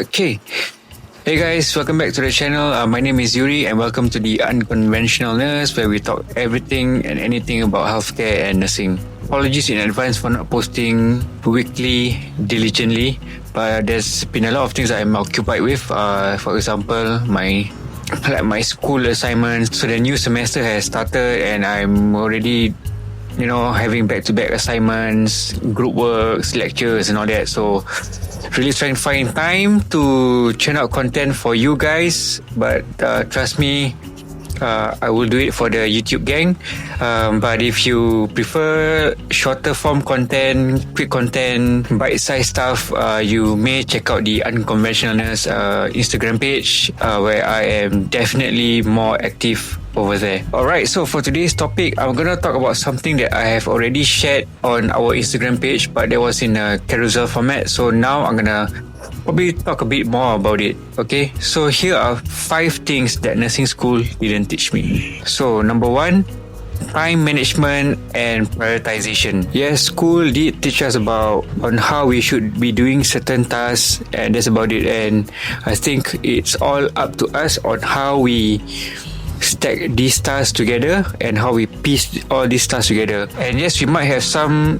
Okay. Hey guys, welcome back to the channel. My name is Yuri and welcome to the Unconventional Nurse, where we talk everything and anything about healthcare and nursing. Apologies in advance for not posting weekly diligently, but there's been a lot of things that I'm occupied with. For example, my school assignments. So the new semester has started and I'm already having back-to-back assignments, group works, lectures and all that. So really trying to find time to churn out content for you guys. But trust me, I will do it for the YouTube gang. But if you prefer shorter form content, quick content, bite-sized stuff, you may check out the Unconventionalness Instagram page, where I am definitely more active over there. Alright, so for today's topic, I'm gonna talk about something that I have already shared on our Instagram page, but that was in a carousel format. So now I'm gonna probably talk a bit more about it. Okay, so here are 5 things that nursing school didn't teach me. So number 1, time management and prioritization. Yes, school did teach us on how we should be doing certain tasks, and that's about it. And I think it's all up to us on how we stack these tasks together and how we piece all these tasks together. And yes, we might have some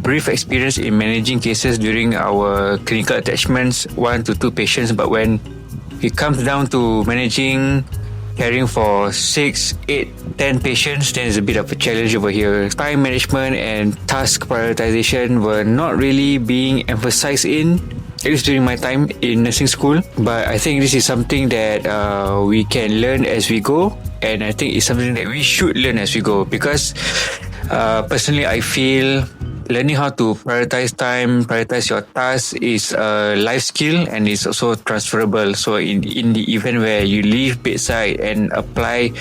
brief experience in managing cases during our clinical attachments, 1 to 2 patients, but when it comes down to caring for 6, 8, 10 patients, then it's a bit of a challenge over here. Time management and task prioritization were not really being emphasized at least during my time in nursing school. But I think this is something that we can learn as we go, and I think it's something that we should learn as we go, because personally I feel learning how to prioritize your tasks is a life skill, and it's also transferable. So in the event where you leave bedside and apply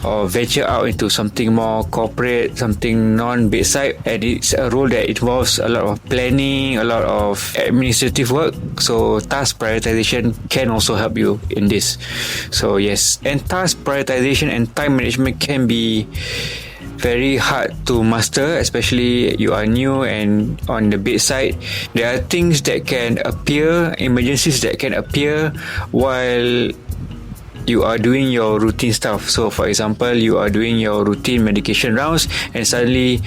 or venture out into something more corporate, something non-bedside, and it's a role that involves a lot of planning, a lot of administrative work, so task prioritization can also help you in this. So yes, and task prioritization and time management can be very hard to master, especially you are new and on the bedside. There are things that can appear, emergencies that can appear while you are doing your routine stuff. So for example, you are doing your routine medication rounds and suddenly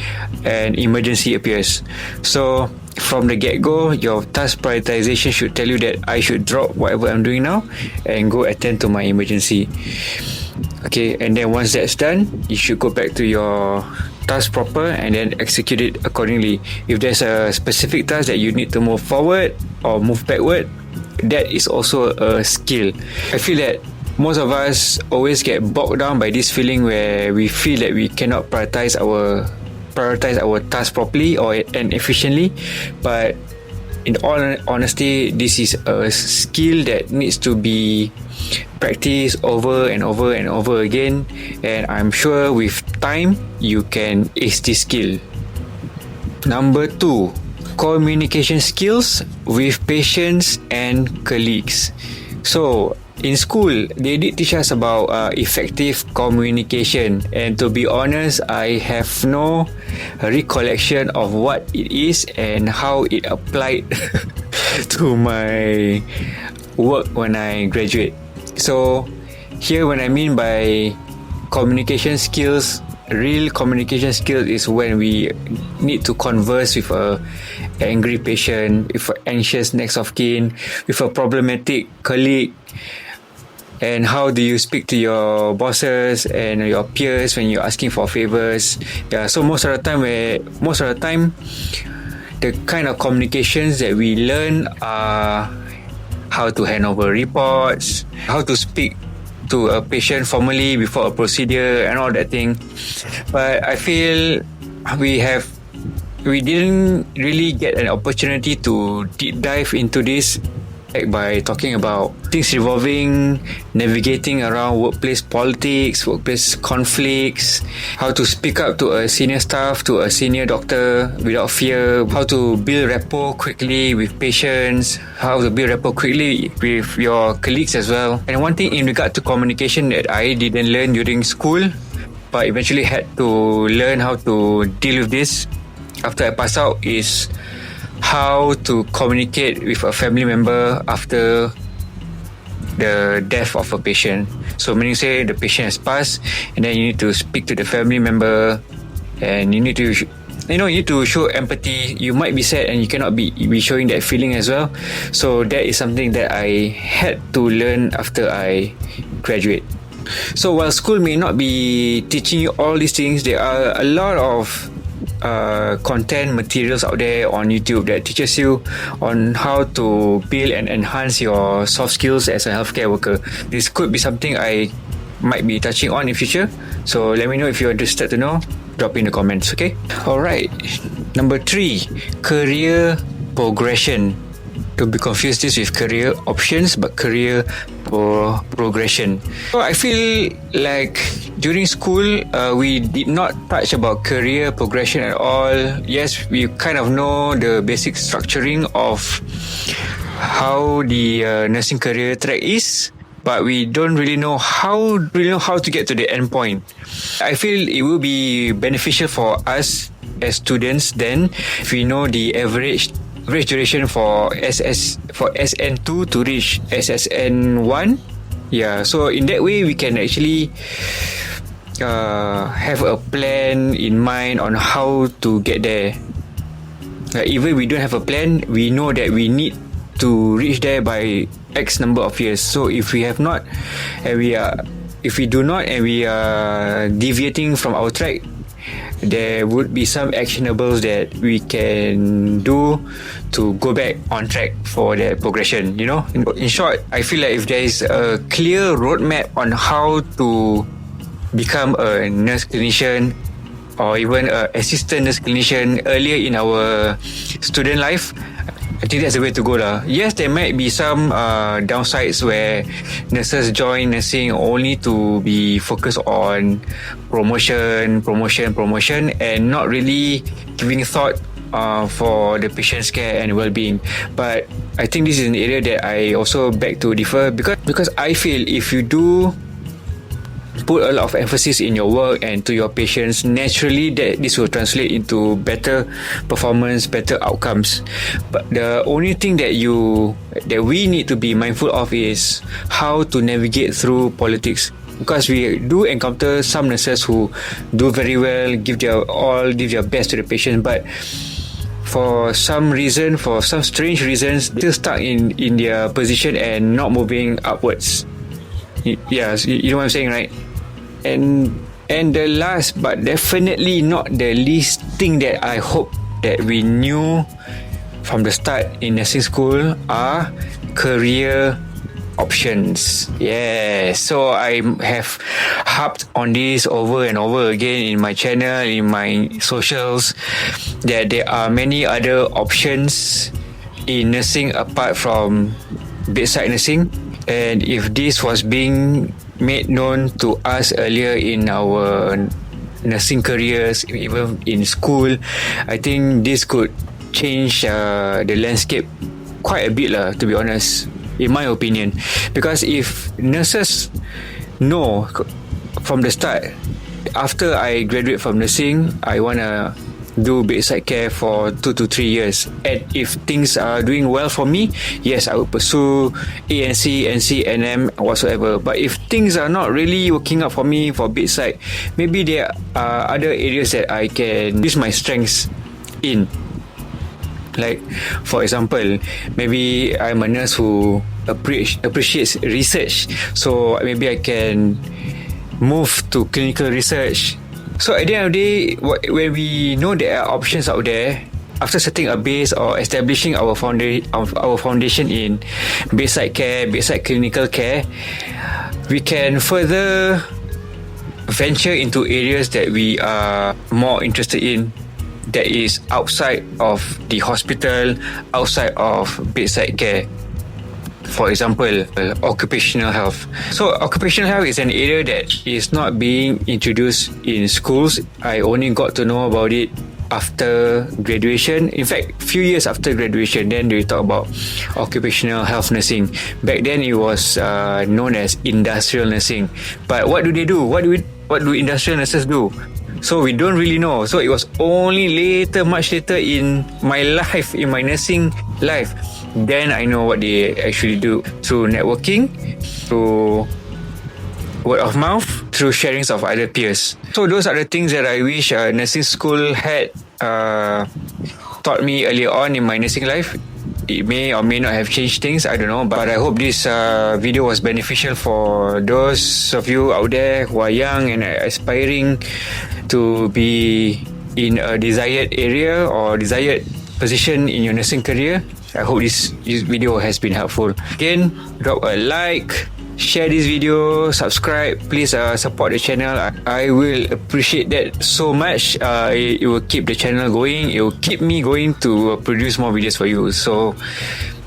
an emergency appears. So from the get-go, your task prioritization should tell you that I should drop whatever I'm doing now and go attend to my emergency. Okay, and then once that's done, you should go back to your task proper and then execute it accordingly. If there's a specific task that you need to move forward or move backward, that is also a skill. I feel that most of us always get bogged down by this feeling where we feel that we cannot prioritize our task properly and efficiently. But in all honesty, this is a skill that needs to be practiced over and over and over again, and I'm sure with time you can ace this skill. Number 2, communication skills with patients and colleagues. So in school, they did teach us about effective communication, and to be honest, I have no recollection of what it is and how it applied to my work when I graduate. So here, when I mean by communication skills, real communication skills is when we need to converse with a angry patient, with an anxious next of kin, with a problematic colleague. And how do you speak to your bosses and your peers when you're asking for favors? Yeah, so most of the time, the kind of communications that we learn are how to hand over reports, how to speak to a patient formally before a procedure and all that thing. But I feel we didn't really get an opportunity to deep dive into this by talking about things involving navigating around workplace politics, workplace conflicts, how to speak up to a senior staff, to a senior doctor without fear, how to build rapport quickly with patients, how to build rapport quickly with your colleagues as well. And one thing in regard to communication that I didn't learn during school, but eventually had to learn how to deal with this after I pass out, is how to communicate with a family member after the death of a patient. So meaning say the patient has passed, and then you need to speak to the family member, and you need to show empathy. You might be sad and you cannot be showing that feeling as well. So that is something that I had to learn after I graduate. So while school may not be teaching you all these things, there are a lot of content materials out there on YouTube that teaches you on how to build and enhance your soft skills as a healthcare worker. This could be something I might be touching on in future. So let me know if you're interested to know. Drop in the comments, okay? Alright, number 3, career progression. Don't be confused this with career options, but career progression. So I feel like during school, we did not touch about career progression at all. Yes, we kind of know the basic structuring of how the nursing career track is, but we don't really know how to get to the end point. I feel it will be beneficial for us as students then if we know the average duration for SN2 to reach SSN1. Yeah, so in that way we can actually have a plan in mind on how to get there. Even if we don't have a plan, we know that we need to reach there by X number of years. So if we have not, and if we do not, and we are deviating from our track, there would be some actionables that we can do to go back on track for the progression. In short, I feel like if there is a clear roadmap on how to become a nurse clinician or even an assistant nurse clinician earlier in our student life, I think that's the way to go lah. Yes, there might be some downsides where nurses join nursing only to be focused on promotion, and not really giving thought for the patient's care and well-being. But I think this is an area that I also beg to differ, because I feel if you do put a lot of emphasis in your work and to your patients, naturally that this will translate into better performance, better outcomes. But the only thing that we need to be mindful of is how to navigate through politics, because we do encounter some nurses who do very well, give their best to the patient, but for some strange reasons, they're still stuck in their position and not moving upwards. Yeah, you know what I'm saying, right? And the last but definitely not the least thing that I hope that we knew from the start in nursing school are career options. Yeah, so I have harped on this over and over again in my channel, in my socials, that there are many other options in nursing apart from bedside nursing. And if this was being made known to us earlier in our nursing careers, even in school, I think this could change the landscape quite a bit lah, to be honest, in my opinion. Because if nurses know from the start, after I graduate from nursing, I want to do bedside care for 2 to 3 years, and if things are doing well for me, yes, I will pursue ANC, NC, NM, whatsoever. But if things are not really working out for me for bedside, maybe there are other areas that I can use my strengths in. Like, for example, maybe I'm a nurse who appreciates research, so maybe I can move to clinical research. So at the end of the day, when we know there are options out there, after setting a base or establishing our foundation in bedside care, bedside clinical care, we can further venture into areas that we are more interested in, that is outside of the hospital, outside of bedside care. For example, occupational health. So occupational health is an area that is not being introduced in schools. I only got to know about it after graduation. In fact, few years after graduation, then they talk about occupational health nursing. Back then it was known as industrial nursing. But what do they do? What do industrial nurses do? So we don't really know. So it was only later, much later in my life, in my nursing life, then I know what they actually do through networking, through word of mouth, through sharings of other peers. So those are the things that I wish nursing school had taught me earlier on in my nursing life. It may or may not have changed things, I don't know, but I hope this video was beneficial for those of you out there who are young and aspiring to be in a desired area or desired position in your nursing career. I hope this video has been helpful. Again, drop a like, share this video, subscribe. Please support the channel. I will appreciate that so much. It will keep the channel going. It will keep me going to produce more videos for you. So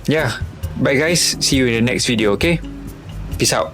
yeah, bye guys, see you in the next video. Okay, peace out.